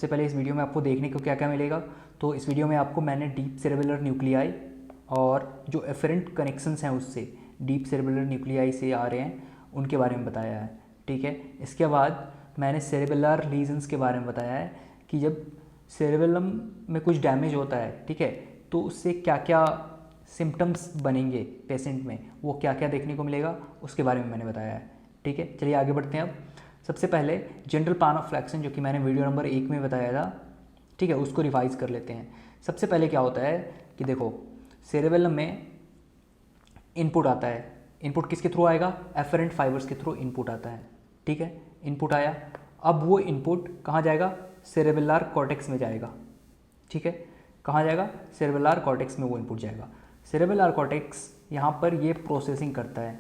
सबसे पहले इस वीडियो में आपको देखने को क्या क्या मिलेगा, तो इस वीडियो में आपको मैंने डीप सेरेबेलर न्यूक्लियाई और जो एफरेंट कनेक्शंस हैं उससे डीप सेरेबेलर न्यूक्लियाई से आ रहे हैं उनके बारे में बताया है। ठीक है, इसके बाद मैंने सेरेबेलर लीजन्स के बारे में बताया है कि जब सेरेबेलम में कुछ डैमेज होता है, ठीक है, तो उससे क्या क्या सिम्टम्स बनेंगे पेशेंट में, वो क्या क्या देखने को मिलेगा उसके बारे में मैंने बताया है। ठीक है, चलिए आगे बढ़ते हैं। अब सबसे पहले जनरल प्लान ऑफ एक्शन जो कि मैंने वीडियो नंबर 1 में बताया था, ठीक है, उसको रिवाइज कर लेते हैं। सबसे पहले क्या होता है कि देखो सेरेबेलम में इनपुट आता है। इनपुट किसके थ्रू आएगा? एफरेंट फाइबर्स के थ्रू इनपुट आता है। ठीक है, इनपुट आया, अब वो इनपुट कहाँ जाएगा? सेरेबेलर कॉर्टेक्स में जाएगा। ठीक है, कहाँ जाएगा? सेरेबेलर कॉर्टेक्स में वो इनपुट जाएगा। सेरेबेलर कॉर्टेक्स यहाँ पर ये प्रोसेसिंग करता है,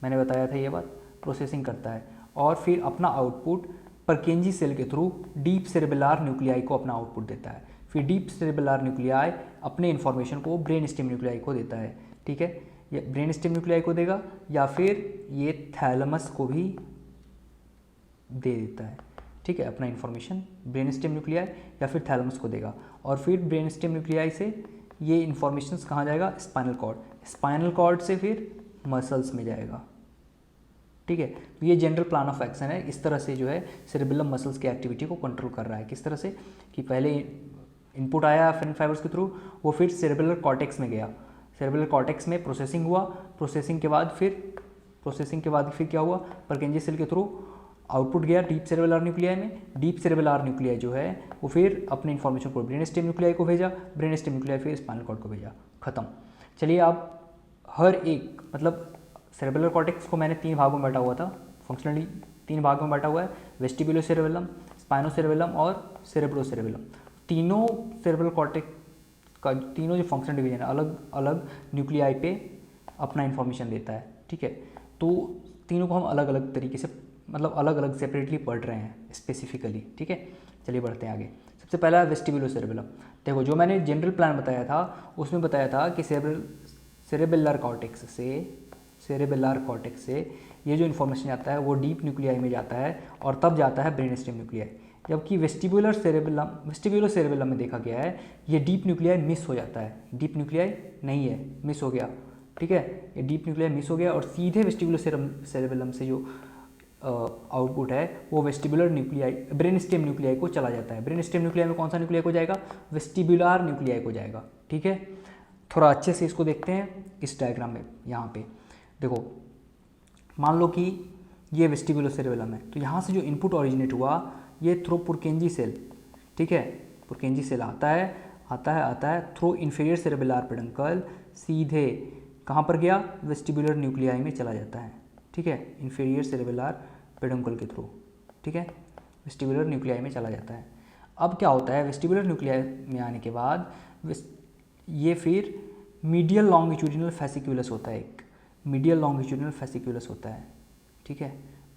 मैंने बताया था ये बात, प्रोसेसिंग करता है और फिर अपना आउटपुट परकेंजी सेल के थ्रू डीप सेरेबेलर न्यूक्लियाई को अपना आउटपुट देता है। फिर डीप सेरेबेलर न्यूक्लियाई अपने इन्फॉर्मेशन को ब्रेन स्टेम न्यूक्लियाई को देता है। ठीक है, ये ब्रेन स्टेम न्यूक्लियाई को देगा या फिर ये थैलेमस को भी दे देता है। ठीक है, अपना इन्फॉर्मेशन ब्रेन स्टेम न्यूक्लियाई या फिर थैलेमस को देगा और फिर ब्रेन स्टेम न्यूक्लियाई से ये इन्फॉर्मेशन कहाँ जाएगा? स्पाइनल कॉर्ड, स्पाइनल कॉर्ड से फिर मसल्स में जाएगा। ठीक है, तो ये जनरल प्लान ऑफ एक्शन है। इस तरह से जो है सेरेबेलम मसल्स की एक्टिविटी को कंट्रोल कर रहा है। किस तरह से कि पहले इनपुट आया एफरेंट फाइबर्स के थ्रू, वो फिर सेरेबेलर कॉर्टेक्स में गया, सेरेबेलर कॉर्टेक्स में प्रोसेसिंग हुआ, प्रोसेसिंग के बाद फिर क्या हुआ? परकेंजी सेल के थ्रू आउटपुट गया डीप सेरेबेलर न्यूक्लियाई में। डीप सेरेबेलर न्यूक्लियाई जो है वो फिर अपने इन्फॉर्मेशन को ब्रेन स्टेम न्यूक्लियाई को भेजा, ब्रेन स्टेम न्यूक्लियाई फिर स्पाइनल कॉर्ड को भेजा, खत्म। चलिए आप हर एक मतलब सेरेबेलर कॉर्टेक्स को मैंने 3 भागों में बांटा हुआ था, फंक्शनली 3 भागों में बांटा हुआ है, वेस्टिबुलो सेरेबेलम, स्पाइनो सेरेबेलम और सेरेब्रो सेरेबेलम। तीनों सेरेबेलर कॉर्टेक्स का तीनों जो फंक्शनल डिवीजन है अलग अलग न्यूक्लियाई पे अपना इन्फॉर्मेशन देता है। ठीक है, तो तीनों को हम अलग अलग तरीके से मतलब अलग अलग सेपरेटली पढ़ रहे हैं स्पेसिफिकली। ठीक है, चलिए बढ़ते हैं आगे। सबसे पहला है वेस्टिबुलो सेरेबेलम। देखो जो मैंने जनरल प्लान बताया था उसमें बताया था कि सेरेबेलर कॉर्टेक्स से ये जो इन्फॉर्मेशन आता है वो डीप न्यूक्लियाई में जाता है और तब जाता है ब्रेन स्टेम न्यूक्लियाई। जबकि वेस्टिबुलो सेरेबेलम में देखा गया है ये डीप न्यूक्लियाई मिस हो जाता है, डीप न्यूक्लियाई नहीं है, मिस हो गया। ठीक है, ये डीप न्यूक्लियाई मिस हो गया और सीधे वेस्टिबुलो सेरेबेलम से जो आउटपुट है वो vestibular nuclei brain stem nuclei को चला जाता है। ब्रेन स्टेम न्यूक्लियाई में कौन सा न्यूक्लियाई को जाएगा? वेस्टिबुलर न्यूक्लियाई को जाएगा। ठीक है, थोड़ा अच्छे से इसको देखते हैं इस डायग्राम में। यहाँ पे देखो मान लो कि ये वेस्टिबुलो सेरेबेलम है, तो यहाँ से जो इनपुट ओरिजिनेट हुआ ये थ्रू पुरकेंजी सेल, ठीक है, पुरकेंजी सेल आता है थ्रू इंफीरियर सेरेबेलर पेडंकल सीधे कहाँ पर गया? वेस्टिबुलर न्यूक्लियाई में चला जाता है। ठीक है, इंफीरियर सेरेबेलर पेडंकल के थ्रू, ठीक है, वेस्टिबुलर न्यूक्लियाई में चला जाता है। अब क्या होता है? वेस्टिबुलर न्यूक्लियाई में आने के बाद ये फिर मीडियल लॉन्गिट्यूडिनल फेसिकुलस होता है, एक मीडियल लॉन्गिट्यूडिनल फेसिकुलस होता है। ठीक है,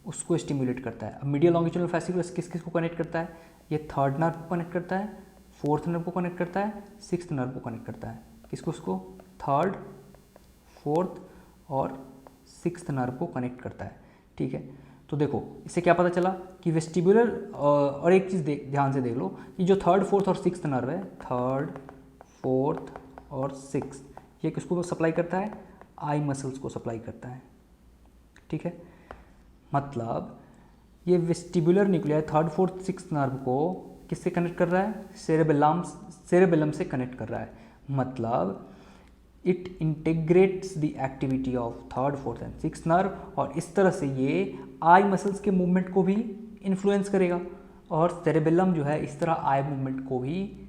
उसको स्टिमुलेट करता है। अब मीडियल लॉन्गिट्यूडिनल फेसिकुलस किस किस को कनेक्ट करता है? ये थर्ड नर्व को कनेक्ट करता है, फोर्थ नर्व को कनेक्ट करता है, सिक्स्थ नर्व को कनेक्ट करता है। किसको? उसको थर्ड, फोर्थ और सिक्स्थ नर्व को कनेक्ट करता है। ठीक है, तो देखो इससे क्या पता चला कि वेस्टिबुलर और एक चीज़ ध्यान से देख लो कि जो थर्ड, फोर्थ और सिक्स्थ नर्व है, थर्ड, फोर्थ और सिक्स्थ, ये किसको सप्लाई करता है? आई मसल्स को सप्लाई करता है। ठीक है, मतलब ये vestibular nuclei third, fourth, sixth nerve को किससे कनेक्ट कर रहा है? सेरेबेलम से कनेक्ट कर रहा है। मतलब it integrates the activity of third, fourth and sixth nerve और इस तरह से ये आई मसल्स के मूवमेंट को भी इन्फ्लुएंस करेगा और सेरेबेलम जो है इस तरह आई मूवमेंट को भी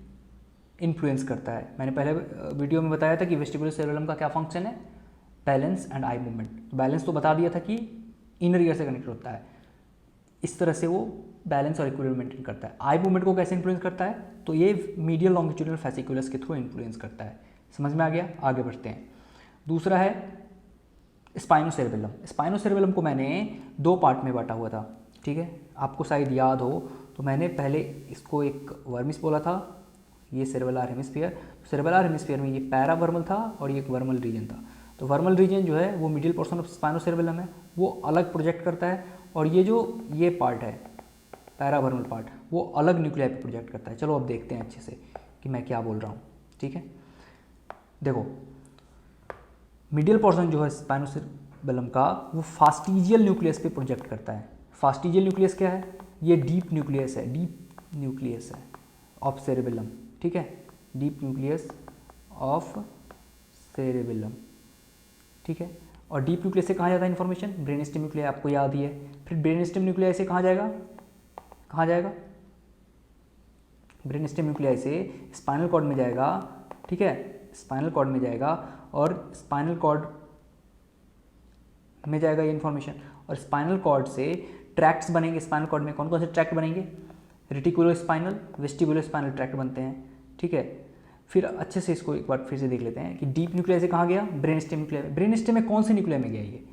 इन्फ्लुएंस करता है। मैंने पहले वीडियो में बताया था कि वेस्टिबुलर सेरेबेलम का क्या फंक्शन है? Balance and eye movement. Balance तो बता दिया था कि इनर ईयर से कनेक्ट होता है, इस तरह से वो बैलेंस और इक्विलिब्रियम मेंटेन करता है। आई मूवमेंट को कैसे इन्फ्लुएंस करता है? तो ये मीडियल लॉन्गिट्यूडिनल फेसिकुलस के थ्रू इन्फ्लुएंस करता है। समझ में आ गया? आगे बढ़ते हैं। दूसरा है स्पाइनो सेरेबेलम। स्पाइनो सेरेबेलम को मैंने 2 पार्ट में बांटा हुआ था। ठीक है, आपको शायद याद हो तो मैंने पहले इसको एक वर्मिस बोला था, ये सेरेबेलर हेमिस्फीयर। सेरेबेलर हेमिस्फीयर में ये पैरावर्मल था और ये एक वर्मल रीजन था। तो वर्मल रीजन जो है वो मिडिल पोर्शन ऑफ स्पाइनो सेरेबेलम है, वो अलग प्रोजेक्ट करता है और ये जो ये पार्ट है पैराबर्मल पार्ट वो अलग न्यूक्लियाई पे प्रोजेक्ट करता है। चलो अब देखते हैं अच्छे से कि मैं क्या बोल रहा हूँ, ठीक है। देखो मीडियल पोर्शन जो है स्पाइनोसेरेबेलम का वो फास्टिजियल न्यूक्लियस पे प्रोजेक्ट करता है। फास्टिजियल न्यूक्लियस क्या है? ये डीप न्यूक्लियस है, डीप न्यूक्लियस है ऑफ सेरेबेलम, ठीक है, डीप न्यूक्लियस ऑफ सेरेबेलम, ठीक है। और डीप न्यूक्लियस से कहाँ जाता है इन्फॉर्मेशन? ब्रेन स्टेम न्यूक्लियाई, आपको याद ही है। फिर ब्रेन स्टेम न्यूक्लियाई से कहाँ जाएगा? कहाँ जाएगा? ब्रेन स्टेम न्यूक्लियाई से स्पाइनल कॉर्ड में जाएगा, ठीक है, स्पाइनल कॉर्ड में जाएगा और स्पाइनल कॉर्ड में जाएगा ये इन्फॉर्मेशन। और स्पाइनल कॉर्ड से ट्रैक्ट्स बनेंगे। स्पाइनल कॉर्ड में कौन कौन से ट्रैक्ट बनेंगे? रेटिकुलो स्पाइनल, वेस्टिबुलो स्पाइनल ट्रैक्ट बनते हैं, ठीक है। फिर अच्छे से इसको एक बार फिर से देख लेते हैं कि डीप न्यूक्लियाई से कहाँ गया? ब्रेन स्टेम न्यूक्लियाई में। ब्रेन स्टेम में कौन से न्यूक्लियाई में गया? ये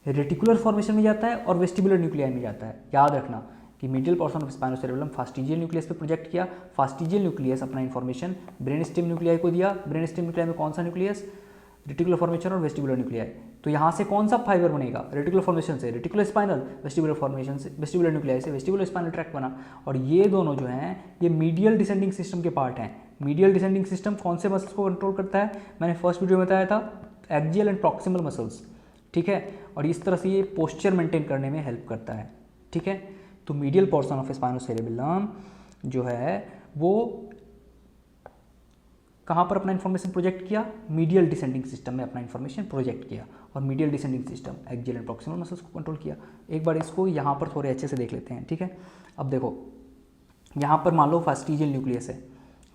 रेटिकुलर फॉर्मेशन में जाता है और वेस्टिबुलर न्यूक्लियाई में जाता है। याद रखना कि मीडियल पोर्शन ऑफ स्पाइनोसेरेबेलम फास्टिजियल न्यूक्लियस पे प्रोजेक्ट किया। फास्टिजियल न्यूक्लियस अपना इन्फॉर्मेशन ब्रेन स्टेम न्यूक्लियाई को दिया। ब्रेन स्टेम न्यूक्लियाई में कौन सा न्यूक्लियस? रेटिकुलर फॉर्मेशन और वेस्टिबुलर न्यूक्लियाई। तो यहाँ से कौन सा फाइबर बनेगा? रेटिकुलर फॉर्मेशन से रेटिकुलर स्पाइनल, वेस्टिबुलर फॉर्मेशन से वेस्टिबुलर न्यूक्लियाई से वेस्टिबुलर स्पाइनल ट्रैक्ट बना। और ये दोनों जो हैं ये मीडियल डिसेंडिंग सिस्टम के पार्ट हैं। मीडियल डिसेंडिंग सिस्टम कौन से मसल्स को कंट्रोल करता है? मैंने फर्स्ट वीडियो में बताया था, एक्सियल एंड प्रॉक्सिमल मसल्स, ठीक है। और इस तरह से ये पोस्चर मेंटेन करने में हेल्प करता है, ठीक है। तो मीडियल पोर्शन ऑफ स्पाइनोसेरेबेलम जो है वो कहाँ पर अपना इन्फॉर्मेशन प्रोजेक्ट किया? मीडियल डिसेंडिंग सिस्टम में अपना इन्फॉर्मेशन प्रोजेक्ट किया। और medial descending system axial and proximal muscles को कंट्रोल किया। एक बार इसको यहाँ पर थोड़े अच्छे से देख लेते हैं, ठीक है। अब देखो यहाँ पर मान लो फास्टिजियल न्यूक्लियस है,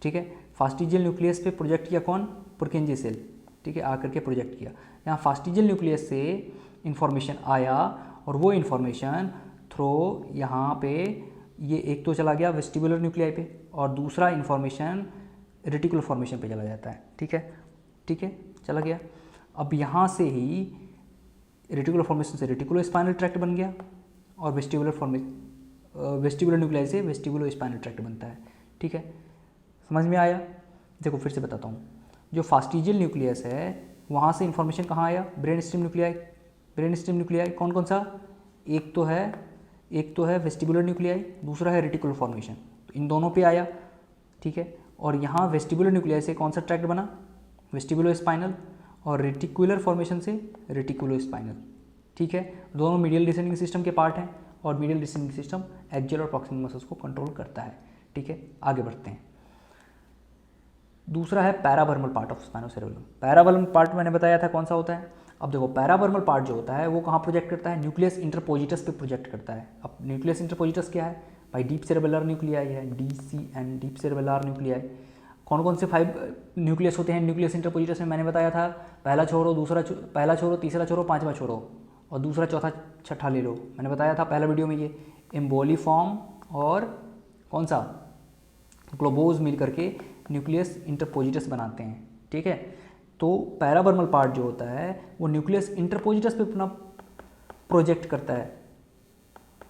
ठीक है। फास्टिजियल न्यूक्लियस पे प्रोजेक्ट किया कौन? पुरकिंजी सेल, ठीक है, आकर के प्रोजेक्ट किया। यहाँ फास्टिजियल न्यूक्लियस से इन्फॉर्मेशन आया और वो इन्फॉर्मेशन थ्रो यहाँ पे ये एक तो चला गया वेस्टिबुलर न्यूक्लियाई पे और दूसरा इन्फॉर्मेशन रेटिकुलर फॉर्मेशन पे चला जाता है, ठीक है, ठीक है, चला गया। अब यहाँ से ही रेटिकुलर फॉर्मेशन से रेटिकुलो स्पाइनल ट्रैक्ट बन गया और वेस्टिबुलर न्यूक्लियाई से वेस्टिबुलो स्पाइनल ट्रैक्ट बनता है, ठीक है। समझ में आया? देखो फिर से बताता हूँ। जो फास्टिजियल न्यूक्लियस है वहाँ से इन्फॉर्मेशन कहाँ आया? Brain stem nuclei. Brain stem nuclei कौन कौन सा? एक तो है वेस्टिबुलर न्यूक्लियाई, दूसरा है रेटिकुलर फॉर्मेशन। तो इन दोनों पे आया, ठीक है। और यहाँ वेस्टिबुलर न्यूक्लियाई से कौन सा ट्रैक्ट बना? वेस्टिबुलो स्पाइनल। और रेटिकुलर फॉर्मेशन से रेटिकुलो स्पाइनल, ठीक है। दोनों मीडियल डिसेंडिंग सिस्टम के पार्ट हैं और मीडियल डिसेंडिंग सिस्टम एक्सियल और प्रॉक्सिमल मसल्स को कंट्रोल करता है, ठीक है। आगे बढ़ते हैं। दूसरा है पैराबर्मल पार्ट ऑफ स्पाइनोसेरेबेलम। पैराबर्मल पार्ट मैंने बताया था कौन सा होता है। अब देखो पैराबर्मल पार्ट जो होता है वो कहाँ प्रोजेक्ट करता है? न्यूक्लियस इंटरपोजिटस पे प्रोजेक्ट करता है। अब न्यूक्लियस इंटरपोजिटस क्या है भाई? डीप सेरेबेलर न्यूक्लियाई है, DCN, डीप सेरेबेलर न्यूक्लियाई। कौन कौन से 5 न्यूक्लियस होते हैं न्यूक्लियस इंटरपोजिटस में? मैंने बताया था पहला छोड़ो, पहला छोड़ो, तीसरा छोड़ो, पांचवा छोड़ो और दूसरा चौथा छठा ले लो। मैंने बताया था पहला वीडियो में ये एम्बोलीफॉर्म और कौन सा ग्लोबोज मिल करके न्यूक्लियस इंटरपोजिटस बनाते हैं, ठीक है। तो पैराबर्मल पार्ट जो होता है वो न्यूक्लियस इंटरपोजिटस पे अपना प्रोजेक्ट करता है।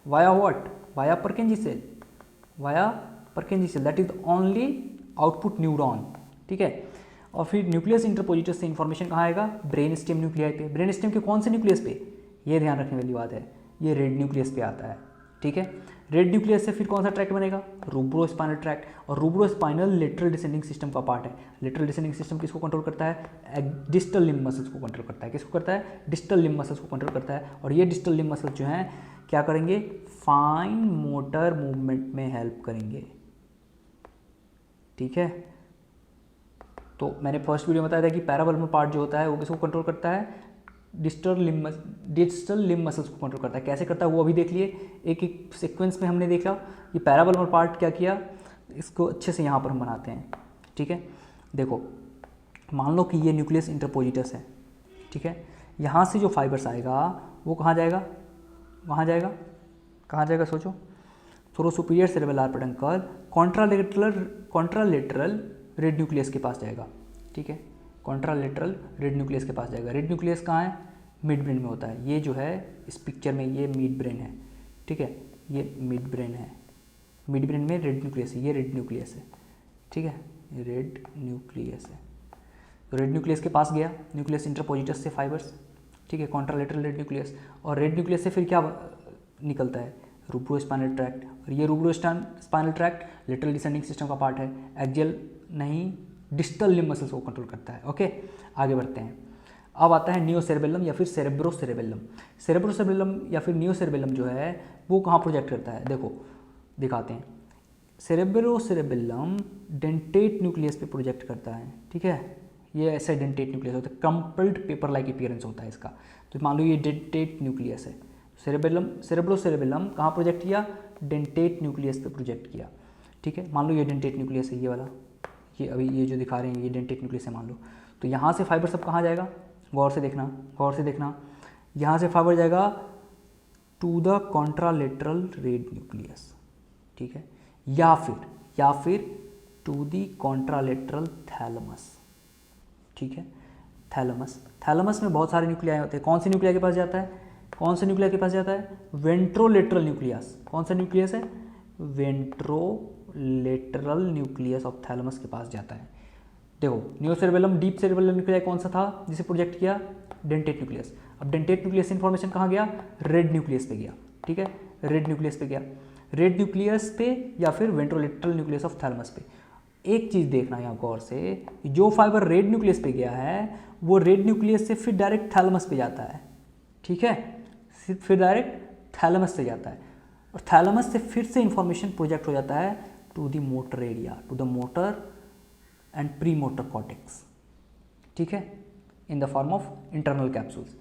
Via what? Via Purkinje cell, via Purkinje cell, that is only output neuron, ठीक है। और फिर न्यूक्लियस इंटरपोजिटस से इन्फॉर्मेशन कहाँ आएगा? ब्रेन स्टेम न्यूक्लियाई पे। ब्रेन स्टेम के कौन से न्यूक्लियस पे? ये ध्यान रखने वाली बात है, ये रेड न्यूक्लियस पे आता है, ठीक है। रेड न्यूक्लियस से फिर कौन सा ट्रैक्ट बनेगा? रूब्रो स्पाइनल ट्रैक्ट। और रूब्रो स्पाइनल लेटरल डिसेंडिंग सिस्टम का पार्ट है। लेटरल डिसेंडिंग सिस्टम किसको कंट्रोल करता है? डिस्टल लिम्ब मसल्स को कंट्रोल करता है। किसको करता है? डिस्टल लिम्ब मसल्स को कंट्रोल करता है। और ये डिस्टल लिम्ब मसल्स जो हैं क्या करेंगे? फाइन मोटर मूवमेंट में हेल्प करेंगे, ठीक है। तो मैंने फर्स्ट वीडियो में बताया था कि पैराबर्मल पार्ट जो होता है वो किसको कंट्रोल करता है? डिस्टल लिम्ब मसल्स को कंट्रोल करता है। कैसे करता है वो अभी देख लिए, एक एक सीक्वेंस में हमने देखा कि पैराबर्मल पार्ट क्या किया। इसको अच्छे से यहाँ पर हम बनाते हैं, ठीक है। देखो मान लो कि ये न्यूक्लियस इंटरपोजिटस है, ठीक है। यहाँ से जो फाइबर्स आएगा वो कहाँ जाएगा? कहाँ जाएगा? कहाँ जाएगा सोचो? थोड़ा superior cerebellar peduncle contralateral red nucleus के पास जाएगा, ठीक है। कॉन्ट्रालेटरल रेड न्यूक्लियस के पास जाएगा। रेड न्यूक्लियस कहाँ है? मिड ब्रेन में होता है। ये जो है इस पिक्चर में ये मिड ब्रेन है, ठीक है, ये मिड ब्रेन है। मिड ब्रेन में रेड न्यूक्लियस है, ये रेड न्यूक्लियस है, ठीक है, ये रेड न्यूक्लियस है। तो रेड न्यूक्लियस के पास गया न्यूक्लियस इंटरपोजिटस से फाइबर्स, ठीक है, कॉन्ट्रालेटरल रेड न्यूक्लियस। और रेड न्यूक्लियस से फिर क्या निकलता है? रूब्रो स्पाइनल ट्रैक्ट, और ये rubro spinal tract lateral descending system का पार्ट है, एक्सियल नहीं डिस्टल लिम्ब मसल्स को कंट्रोल करता है। ओके, आगे बढ़ते हैं। अब आता है नियोसेरेबेलम या फिर सेरेब्रोसेरेबेलम। सेरेब्रोसेरेबेलम या फिर नियोसेरेबेलम जो है वो कहाँ प्रोजेक्ट करता है, देखो दिखाते हैं। सेरेब्रोसेरेबेलम डेंटेट न्यूक्लियस पे प्रोजेक्ट करता है, ठीक है। ये ऐसा डेंटेट न्यूक्लियस होता है, क्रम्पल्ड पेपर लाइक अपीयरेंस होता है इसका। तो मान लो ये डेंटेट न्यूक्लियस है। सेरेब्रोसेरेबेलम कहाँ प्रोजेक्ट किया, डेंटेट न्यूक्लियस पे प्रोजेक्ट किया, ठीक है। मान लो ये डेंटेट न्यूक्लियस है, ये वाला, ये अभी ये जो दिखा रहे हैं ये डेंटेट न्यूक्लियस है मान लो। तो यहाँ से फाइबर सब कहाँ जाएगा, गौर से देखना, गौर से देखना। यहाँ से फाइबर जाएगा to the contralateral red nucleus, ठीक है, या फिर टू दी कॉन्ट्रालेटरल थैलमस, ठीक है। थैलमस में बहुत सारे न्यूक्लियाई होते हैं। कौन से न्यूक्लिया के पास जाता है, कौन से न्यूक्लिया के पास जाता है, वेंट्रोलेटरल न्यूक्लियस। कौन सा न्यूक्लियस है, वेंट्रोलेटरल न्यूक्लियस ऑफ थैलमस के पास जाता है। देखो नियोसेरेबेलम डीप सेरेब्रल न्यूक्लियाई कौन सा था जिसे प्रोजेक्ट किया, डेंटेट न्यूक्लियस। अब डेंटेट न्यूक्लियस से इन्फॉर्मेशन कहाँ गया, रेड न्यूक्लियस पे गया, ठीक है, रेड न्यूक्लियस पे गया, रेड न्यूक्लियस पे या फिर वेंट्रोलेटरल न्यूक्लियस ऑफ थैलमस पे। एक चीज़ देखना यहाँ गौर से, जो फाइबर रेड न्यूक्लियस पे गया है वो रेड न्यूक्लियस से फिर डायरेक्ट थैलमस पे जाता है, ठीक है, फिर डायरेक्ट थैलमस से जाता है, और थैलमस से फिर से इंफॉर्मेशन प्रोजेक्ट हो जाता है to the motor area, to the motor and pre motor cortex, ठीक है, in the form of internal capsules.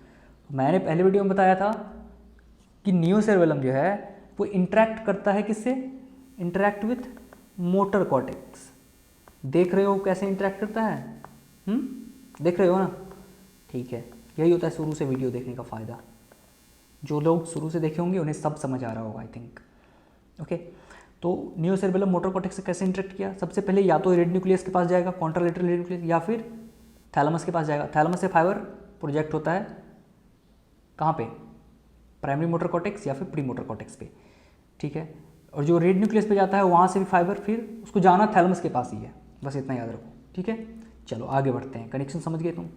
मैंने पहले वीडियो में बताया था कि नियोसेरेबेलम जो है वो इंटरैक्ट करता है किससे, इंटरैक्ट विथ मोटर कॉर्टेक्स। देख रहे हो कैसे इंटरैक्ट करता है, देख रहे हो ना, ठीक है। यही होता है शुरू से वीडियो देखने का फ़ायदा। जो लोग शुरू से देखे होंगे उन्हें सब समझ आ रहा होगा आई थिंक। ओके, तो नियोसेरेबेलम मोटर कॉर्टेक्स से कैसे इंटरेक्ट किया, सबसे पहले या तो रेड न्यूक्लियस के पास जाएगा, कॉन्ट्रालेटरल रेड न्यूक्लियस, या फिर थैलमस के पास जाएगा। थैलमस से फाइबर प्रोजेक्ट होता है कहाँ पे, प्राइमरी मोटर कॉर्टेक्स या फिर प्री मोटर कॉर्टेक्स पे, ठीक है। और जो रेड न्यूक्लियस पे जाता है वहाँ से भी फाइबर फिर उसको जाना थैलमस के पास ही है, बस इतना याद रखो, ठीक है। चलो आगे बढ़ते हैं, कनेक्शन समझ गए तुम।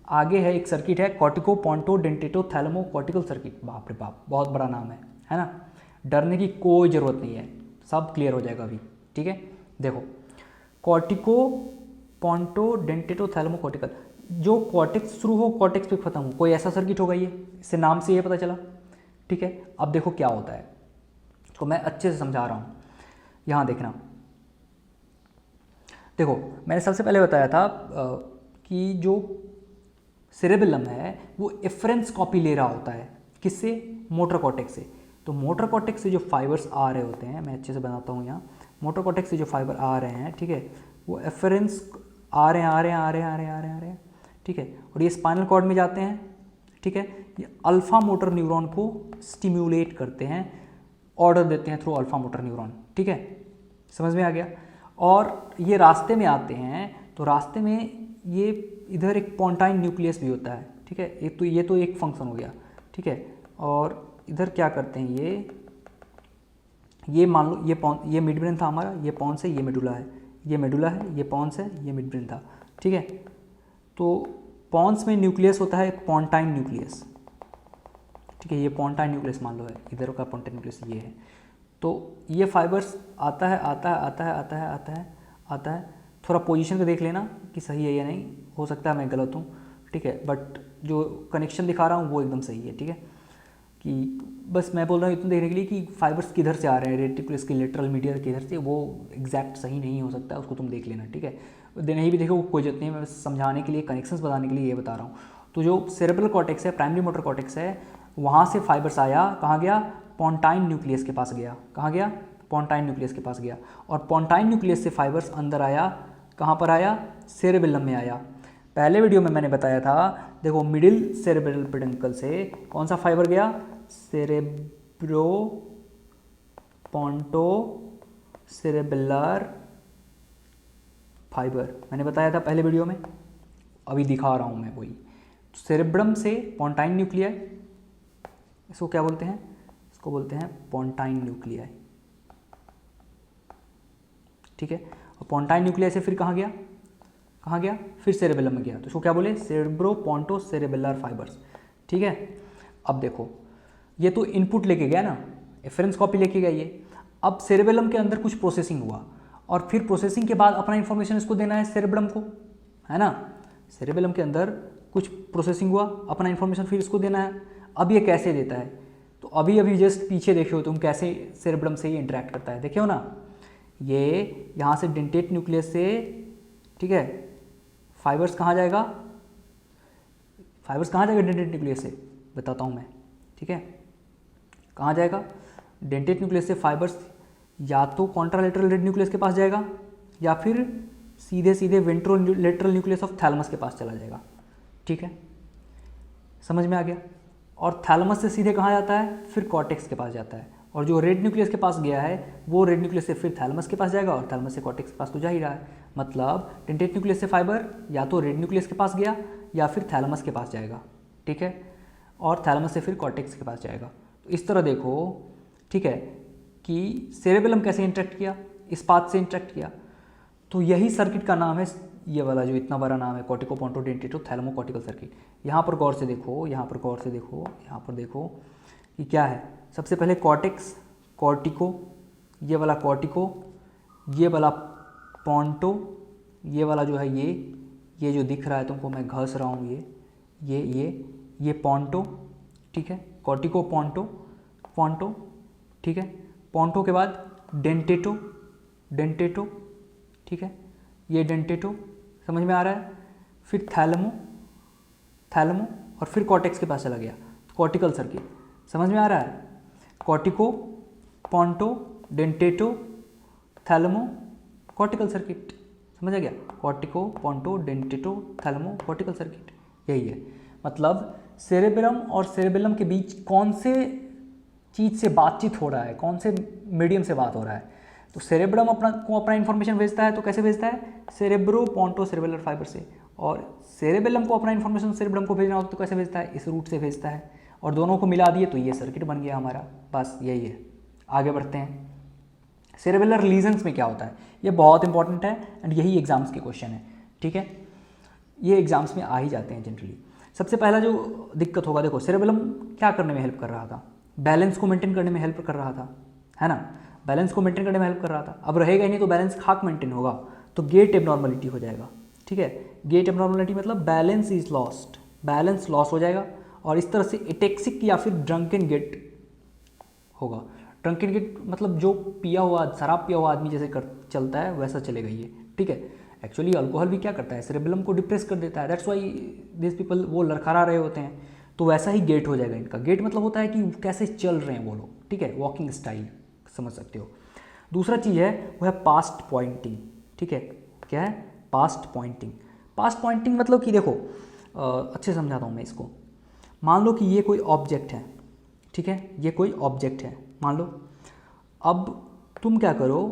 आगे है एक सर्किट है, कॉर्टिको पोंटो डेंटेटो थैलेमो कॉर्टिकल सर्किट। बाप रे बाप, बहुत बड़ा नाम है ना। डरने की कोई ज़रूरत नहीं है, सब क्लियर हो जाएगा अभी, ठीक है। देखो कॉर्टिको पोंटो डेंटेटो थैलेमो कॉर्टिकल, जो कॉर्टेक्स शुरू हो कॉर्टेक्स पे खत्म हो, कोई ऐसा सर्किट होगा ये, इससे नाम से ये पता चला, ठीक है। अब देखो क्या होता है, तो मैं अच्छे से समझा रहा हूँ, यहाँ देखना। देखो मैंने सबसे पहले बताया था कि जो सेरेबेलम है वो एफरेंस कॉपी ले रहा होता है, किससे, मोटर कॉर्टेक्स से। तो मोटर कॉर्टेक्स से जो फाइबर्स आ रहे होते हैं, मैं अच्छे से बनाता हूँ यहाँ, मोटर कॉर्टेक्स से जो फाइबर आ रहे हैं, ठीक है, वो एफरेंस आ रहे हैं, ठीक है, और ये स्पाइनल कॉर्ड में जाते हैं, ठीक है। ये अल्फा मोटर न्यूरॉन को स्टिम्युलेट करते हैं, ऑर्डर देते हैं थ्रू अल्फा मोटर न्यूरॉन, ठीक है, समझ में आ गया। और ये रास्ते में आते हैं, तो रास्ते में ये इधर एक पोंटाइन न्यूक्लियस भी होता है, ठीक है, एक तो ये तो एक फंक्शन हो गया, ठीक है। और इधर क्या करते हैं, ये मान लो ये मिड ब्रेन था हमारा, ये पॉन्स है, ये मेडुला है, ये मेडुला है, ये पॉन्स है, ये मिड ब्रेन था, ठीक है। तो पॉन्स में न्यूक्लियस होता है पोंटाइन न्यूक्लियस, ठीक है, ये पोंटाइन न्यूक्लियस मान लो है, इधर का पोंटाइन न्यूक्लियस ये है। तो ये फाइबर्स आता है, थोड़ा पोजीशन को देख लेना कि सही है या नहीं, हो सकता है मैं गलत हूँ, ठीक है, बट जो कनेक्शन दिखा रहा हूँ वो एकदम सही है, ठीक है। कि बस मैं बोल रहा हूँ इतना देखने के लिए कि फाइबर्स किधर से आ रहे हैं, रेटिकुलस के लेटरल मीडियल किधर से, वो एग्जैक्ट सही नहीं हो सकता, उसको तुम देख लेना, ठीक है। नहीं भी देखो कोई जरूरत नहीं, मैं बस समझाने के लिए, कनेक्शंस बताने के लिए ये बता रहा हूँ। तो जो सेरेब्रल कॉर्टेक्स है, प्राइमरी मोटर कॉर्टेक्स है, वहाँ से फाइबर्स आया, कहाँ गया, पोंटाइन न्यूक्लियस के पास गया, कहाँ गया, पोंटाइन न्यूक्लियस के पास गया, और पोंटाइन न्यूक्लियस से फाइबर्स अंदर आया, कहाँ पर आया, सेरेबेलम में आया। पहले वीडियो में मैंने बताया था, देखो मिडिल सेरेब्रल पेडंकल से कौन सा फाइबर गया, सेरेब्रो पोंटो सेरेबेलर फाइबर, मैंने बताया था पहले वीडियो में, अभी दिखा रहा हूँ मैं वही। सेरेब्रम से पोंटाइन न्यूक्लियाई, इसको क्या बोलते हैं, इसको बोलते हैं पोंटाइन न्यूक्लियाई, ठीक है। और पोंटाइन न्यूक्लियाई से फिर कहाँ गया, फिर सेरेबेलम में गया, तो इसको क्या बोले, सेरेब्रो पोंटो सेरेबेलर फाइबर्स, ठीक है। अब देखो ये तो इनपुट लेके गया ना, एफरेंस कॉपी लेके गया ये। अब सेरेबेलम के अंदर कुछ प्रोसेसिंग हुआ और फिर प्रोसेसिंग के बाद अपना इन्फॉर्मेशन इसको देना है सेरेब्रम को, है ना। सेरेबेलम के अंदर कुछ प्रोसेसिंग हुआ, अपना इन्फॉर्मेशन फिर इसको देना है। अब ये कैसे देता है, तो अभी अभी जस्ट पीछे देखे हो तुम कैसे सेरेब्रम से ये इंटरेक्ट करता है, देखे हो ना। ये यहाँ से डेंटेट न्यूक्लियस से, ठीक है, फाइबर्स कहाँ जाएगा, फाइबर्स कहाँ जाएगा डेंटेट न्यूक्लियस से, बताता हूँ मैं, ठीक है। कहाँ जाएगा, डेंटेट न्यूक्लियस से फाइबर्स या तो कॉन्ट्रालेटरल रेड न्यूक्लियस के पास जाएगा या फिर सीधे सीधे वेंट्रोलेटरल न्यूक्लियस ऑफ थैलेमस के पास चला जाएगा, ठीक है, समझ में आ गया। और थैलेमस से सीधे कहाँ जाता है, फिर कॉर्टेक्स के पास जाता है। और जो रेड न्यूक्लियस के पास गया है वो रेड न्यूक्लियस से फिर थैलेमस के पास जाएगा और थैलेमस से कॉर्टेक्स के पास तो जा ही रहा है। मतलब डेंटेट न्यूक्लियस से फाइबर या तो रेड न्यूक्लियस के पास गया या फिर थैलेमस के पास जाएगा, ठीक है, और थैलेमस से फिर कॉर्टेक्स के पास जाएगा। तो इस तरह देखो, ठीक है, कि सेरेबेलम कैसे इंटरेक्ट किया, इस पाथ से इंटरेक्ट किया। तो यही सर्किट का नाम है, ये वाला जो इतना बड़ा नाम है, कॉर्टिकोपोंटोडेंटेटो थैलेमोकॉर्टिकल सर्किट। यहाँ पर गौर से देखो, यहाँ पर गौर से देखो, यहाँ पर देखो कि क्या है। सबसे पहले कॉर्टेक्स, कॉर्टिको, ये वाला कॉर्टिको, ये वाला पोंटो, ये वाला जो है ये जो दिख रहा है तुमको, मैं घस रहा हूँ, ये पोंटो, ठीक है, कॉर्टिको पोंटो, ठीक है। पोंटो के बाद डेंटेटो, ठीक है, ये डेंटेटो, समझ में आ रहा है। फिर थैलेमो और फिर कॉर्टेक्स के पास चला गया, कॉर्टिकल सर्किट, समझ में आ रहा है। कॉर्टिको पोंटो डेंटेटो थैलेमो कॉर्टिकल सर्किट, समझ आ गया। कॉर्टिको पोंटो डेंटेटो थैलेमो कॉर्टिकल सर्किट, यही है। मतलब सेरेबेलम और सेरेबेलम के बीच कौन से चीज़ से बातचीत हो रहा है, कौन से मीडियम से बात हो रहा है। तो सेरेब्रम अपना इन्फॉर्मेशन भेजता है, तो कैसे भेजता है, सेरेब्रो पोंटो सेरेबेलर फाइबर से। और सेरेबेलम को अपना इन्फॉर्मेशन सेरेब्रम को भेजना होता है तो कैसे भेजता है, इस रूट से भेजता है। और दोनों को मिला दिए तो ये सर्किट बन गया हमारा, बस यही है। आगे बढ़ते हैं। सेरेबेलर लीजन्स में क्या होता है, ये बहुत इंपॉर्टेंट है एंड यही एग्जाम्स के क्वेश्चन है, ठीक है, ये एग्जाम्स में आ ही जाते हैं जनरली। सबसे पहला जो दिक्कत होगा, देखो सेरेबेलम क्या करने में हेल्प कर रहा था, बैलेंस को मेंटेन करने में हेल्प कर रहा था, है ना, बैलेंस को मेंटेन करने में हेल्प कर रहा था। अब रहेगा ही नहीं तो बैलेंस खाक मेंटेन होगा, तो गेट एबनॉर्मलिटी हो जाएगा, ठीक है। गेट एबनॉर्मलिटी मतलब balance is lost, balance loss हो जाएगा और इस तरह से एटेक्सिक या फिर ड्रंकन गेट होगा। ड्रंकन गेट मतलब जो पिया हुआ, शराब पिया हुआ आदमी जैसे चलता है वैसा चलेगा ये, ठीक है। एक्चुअली अल्कोहल भी क्या करता है, सेरेबेलम को डिप्रेस कर देता है, दैट्स व्हाई दिस पीपल वो लड़खड़ा रहे होते हैं। तो वैसा ही गेट हो जाएगा इनका। गेट मतलब होता है कि कैसे चल रहे हैं वो लोग, ठीक है, वॉकिंग स्टाइल समझ सकते हो। दूसरा चीज़ है वो है पास्ट पॉइंटिंग, ठीक है। क्या है, पास्ट पॉइंटिंग। पास्ट पॉइंटिंग मतलब कि देखो अच्छे समझाता हूँ मैं इसको। मान लो कि ये कोई ऑब्जेक्ट है, ठीक है, ये कोई ऑब्जेक्ट है मान लो। अब तुम क्या करो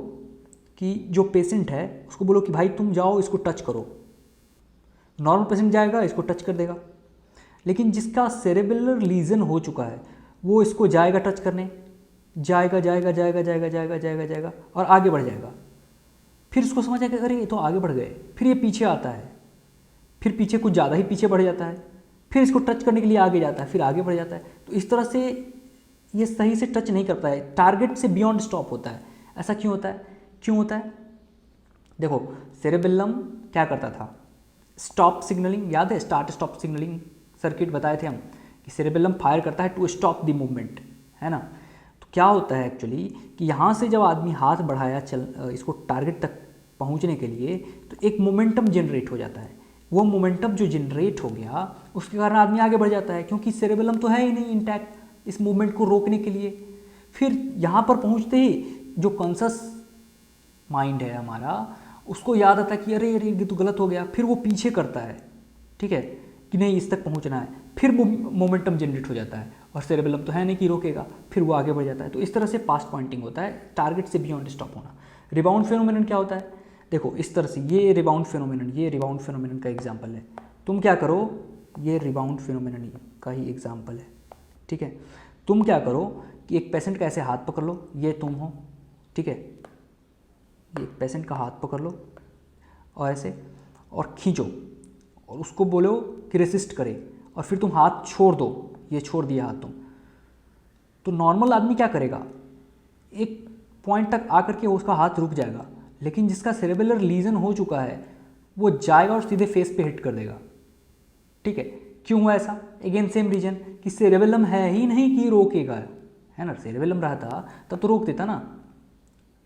कि जो पेशेंट है उसको बोलो कि भाई तुम जाओ इसको टच करो। नॉर्मल पेशेंट जाएगा इसको टच कर देगा, लेकिन जिसका सेरेबेलर लीजन हो चुका है वो इसको जाएगा टच करने, जाएगा और आगे बढ़ जाएगा। फिर उसको समझ आएगा अरे ये तो आगे बढ़ गए, फिर ये पीछे आता है, फिर पीछे कुछ ज़्यादा ही पीछे बढ़ जाता है, फिर इसको टच करने के लिए आगे जाता है, फिर आगे बढ़ जाता है। तो इस तरह से ये सही से टच नहीं करता है, टारगेट से बियॉन्ड स्टॉप होता है। ऐसा क्यों होता है, क्यों होता है? देखो सेरेबेलम क्या करता था, स्टॉप सिग्नलिंग, याद है स्टार्ट स्टॉप सिग्नलिंग सर्किट बताए थे हम कि सेरेबेलम फायर करता है टू स्टॉप द मूवमेंट, है ना। तो क्या होता है एक्चुअली कि यहाँ से जब आदमी हाथ बढ़ाया इसको टारगेट तक पहुँचने के लिए, तो एक मोमेंटम जनरेट हो जाता है। वो मोमेंटम जो जनरेट हो गया उसके कारण आदमी आगे बढ़ जाता है, क्योंकि सेरेबेलम तो है ही नहीं इंटैक्ट इस मूवमेंट को रोकने के लिए। फिर यहाँ पर पहुँचते ही जो कॉन्शस माइंड है हमारा, उसको याद आता है कि अरे अरे ये तो गलत हो गया, फिर वो पीछे करता है, ठीक है, कि नहीं इस तक पहुंचना है। फिर मोमेंटम जनरेट हो जाता है और सेरेबेलम तो है नहीं कि रोकेगा, फिर वो आगे बढ़ जाता है। तो इस तरह से पास्ट पॉइंटिंग होता है, टारगेट से बियॉन्ड स्टॉप होना। रिबाउंड फेनोमेनन क्या होता है, देखो इस तरह से ये रिबाउंड फेनोमेनन का एग्जाम्पल है। तुम क्या करो, ये रिबाउंड फेनोमेनन का ही एग्जाम्पल है, ठीक है। तुम क्या करो कि एक पेशेंट का ऐसे हाथ पकड़ लो, ये तुम हो, ठीक है, ये पेशेंट का हाथ पकड़ लो और ऐसे और खींचो और उसको बोलो कि रेसिस्ट करे, और फिर तुम हाथ छोड़ दो, ये छोड़ दिया हाथ तुम। तो नॉर्मल आदमी क्या करेगा, एक पॉइंट तक आकर के उसका हाथ रुक जाएगा, लेकिन जिसका सेरेबेलर लीजन हो चुका है वो जाएगा और सीधे फेस पे हिट कर देगा। ठीक है, क्यों हुआ ऐसा? अगेन सेम रीजन कि सेरेबेलम है ही नहीं कि रोकेगा, है ना। सेरेबेलम रहता तब तो रोक देता ना,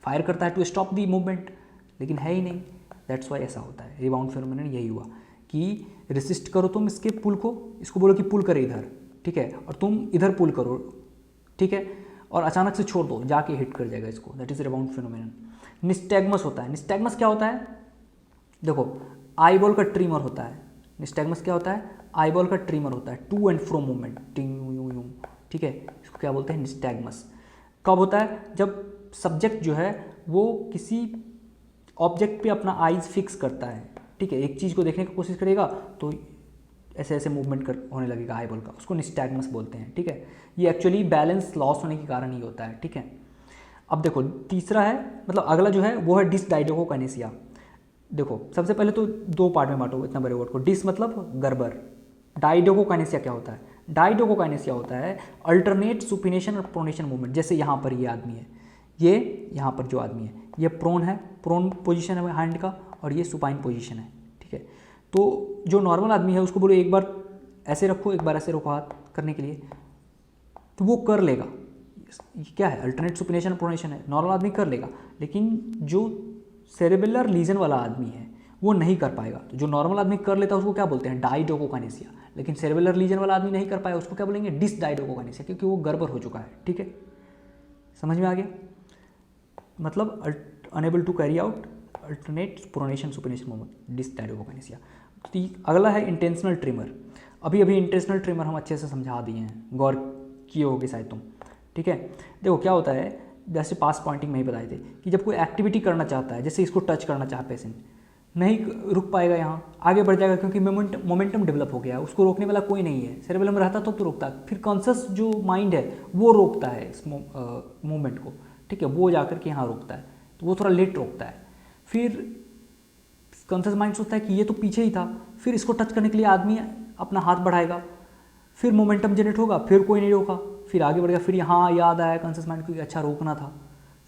फायर करता है टू स्टॉप दी मूवमेंट, लेकिन है ही नहीं। दैट्स वाई ऐसा होता है। रिबाउंड फिनोमेनन यही हुआ कि रेसिस्ट करो तुम इसके पुल को, इसको बोलो कि पुल करे इधर, ठीक है, और तुम इधर पुल करो, ठीक है, और अचानक से छोड़ दो, जाके हिट कर जाएगा इसको। That is rebound phenomenon. Nystagmus होता है। निस्टैग्मस क्या होता है? देखो, आई बॉल का ट्रिमर होता है। निस्टैग्मस क्या होता है? आई बॉल का ट्रिमर होता है, टू एंड फ्रो मूवमेंट, टिंग यू यू, ठीक है, इसको क्या बोलते हैं? निस्टैग्मस। कब होता है? जब सब्जेक्ट जो है वो किसी ऑब्जेक्ट पे अपना आइज फिक्स करता है, ठीक है, एक चीज़ को देखने की कोशिश करेगा तो ऐसे ऐसे मूवमेंट कर होने लगेगा आई बॉल का, उसको निस्टैग्मस बोलते हैं। ठीक है, ये एक्चुअली बैलेंस लॉस होने के कारण ही होता है। ठीक है, अब देखो तीसरा है, मतलब अगला जो है वो है डिसडाइडोकोकाइनेसिया। देखो सबसे पहले तो दो पार्ट में बांटो इतना बड़े वर्ड को। डिस मतलब गड़बड़, डाइडोकोकाइनेसिया क्या होता है? डाइडोकोकाइनेसिया होता है अल्टरनेट सुपिनेशन और प्रोनेशन मूवमेंट। जैसे यहाँ पर ये आदमी है, ये यहाँ पर जो आदमी है ये प्रोन है, प्रोन पोजीशन है हैंड का, और ये सुपाइन पोजीशन है। ठीक है, तो जो नॉर्मल आदमी है उसको बोलो एक बार ऐसे रखो, एक बार ऐसे रखो हाथ करने के लिए, तो वो कर लेगा। ये क्या है? अल्टरनेट सुपिनेशन और प्रोनेशन है, नॉर्मल आदमी कर लेगा, लेकिन जो सेरेबेलर लीजन वाला आदमी है वो नहीं कर पाएगा। तो जो नॉर्मल आदमी कर लेता है उसको क्या बोलते हैं? डाइडोकोकाइनेसिया। लेकिन सेरेबेलर लीजन वाला आदमी नहीं कर पाया, उसको क्या बोलेंगे? डिसडाइडोकोकाइनेसिया, क्योंकि वो गड़बड़ हो चुका है। ठीक है, समझ में आ गया? मतलब unable to carry out alternate pronation supination movement, dysdiadochokinesia. तो अगला है इंटेंशनल ट्रिमर। अभी इंटेंशनल ट्रिमर हम अच्छे से समझा दिए हैं, गौर किए होगे शायद तुम। ठीक है, देखो क्या होता है, जैसे पास पॉइंटिंग में ही बताए थे कि जब कोई एक्टिविटी करना चाहता है, जैसे इसको टच करना चाहे पेशेंट, नहीं रुक पाएगा, यहाँ आगे बढ़ जाएगा क्योंकि मोमेंटम डेवलप हो गया, उसको रोकने वाला कोई नहीं है। सेरेबेलम रहता तो रोकता, फिर कॉन्शस जो माइंड है वो रोकता है इस मूवमेंट को। ठीक है, वो जाकर के यहाँ रोकता है, तो वो थोड़ा लेट रोकता है। फिर कॉन्शस माइंड सोचता है कि ये तो पीछे ही था, फिर इसको टच करने के लिए आदमी अपना हाथ बढ़ाएगा, फिर मोमेंटम जनरेट होगा, फिर कोई नहीं रोका, फिर आगे बढ़ गया, फिर यहाँ याद आया कॉन्शस माइंड को कि अच्छा रोकना था,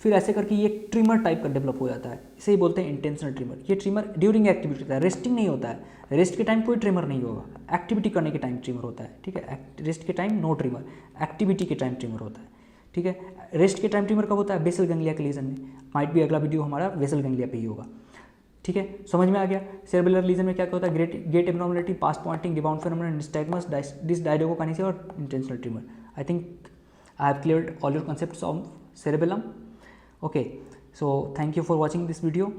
फिर ऐसे करके ये ट्रिमर टाइप का डेवलप हो जाता है। इसे ही बोलते हैं इंटेंशनल ट्रिमर। ये ट्रिमर ड्यूरिंग एक्टिविटी होता है, रेस्टिंग नहीं होता है। रेस्ट के टाइम कोई ट्रिमर नहीं होगा, एक्टिविटी करने के टाइम ट्रिमर होता है। ठीक है, रेस्ट के टाइम नो ट्रिमर, एक्टिविटी के टाइम ट्रिमर होता है। ठीक है, रेस्ट के टाइम ट्रिमर कब होता है? बेसल गैंग्लिया के लीजन में। माइट भी अगला वीडियो हमारा बेसल गैंग्लिया पे ही होगा। ठीक है, समझ में आ गया? सेरेबेलर लीजन में क्या क्या होता है? गेट एब्नॉर्मलिटी, पास पॉइंटिंग, रिबाउंड फिनोमेनन, निस्टैग्मस, डिसडाइडोकोकाइनेसिया और intentional trimmer. I think I have cleared all your concepts of cerebellum. Okay, so thank you for watching this video.